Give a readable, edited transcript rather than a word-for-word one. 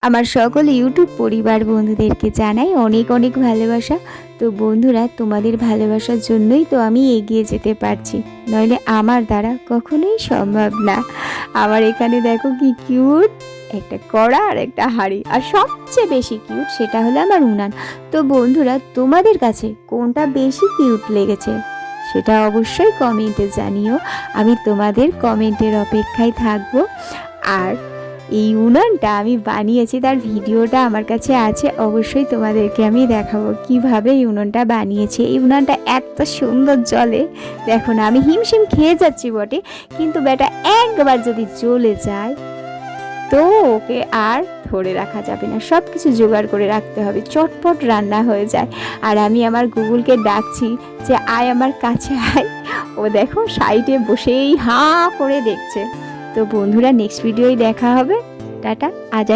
আমার সকল ইউটিউব পরিবার বন্ধুদেরকে জানাই অনেক অনেক ভালোবাসা। তো বন্ধুরা, তোমাদের ভালোবাসার জন্যই তো আমি এগিয়ে যেতে পারছি, নইলে আমার দ্বারা কখনোই সম্ভব না। আমার এখানে দেখো কি কিউট একটা কড়া আর একটা হাঁড়ি, আর সবচেয়ে বেশি কিউট সেটা হলো আমার উনান। তো বন্ধুরা, তোমাদের কাছে কোনটা বেশি কিউট লেগেছে সেটা অবশ্যই কমেন্টে জানিও। আমি তোমাদের কমেন্টের অপেক্ষায় থাকবো। আর এই উনানটা আমি বানিয়েছি, তার ভিডিওটা আমার কাছে আছে, অবশ্যই তোমাদেরকে আমি দেখাবো কিভাবে এই উনানটা বানিয়েছি। এই উনানটা এত সুন্দর জ্বলে, দেখো না, আমি হিমশিম খেয়ে যাচ্ছি বটে, কিন্তু বেটা একবার যদি জ্বলে যায় তো ওকে আর ধরে রাখা যাবে না, সব কিছু জোগাড় করে রাখতে হবে, চটপট রান্না হয়ে যায়। আর আমি আমার গুগলকে ডাকছি যে আয় আমার কাছে আয়, ও দেখো সাইডে বসেই হাঁ করে দেখছে। তো বন্ধুরা, নেক্সট ভিডিওয় দেখা হবে। টাটা। আজ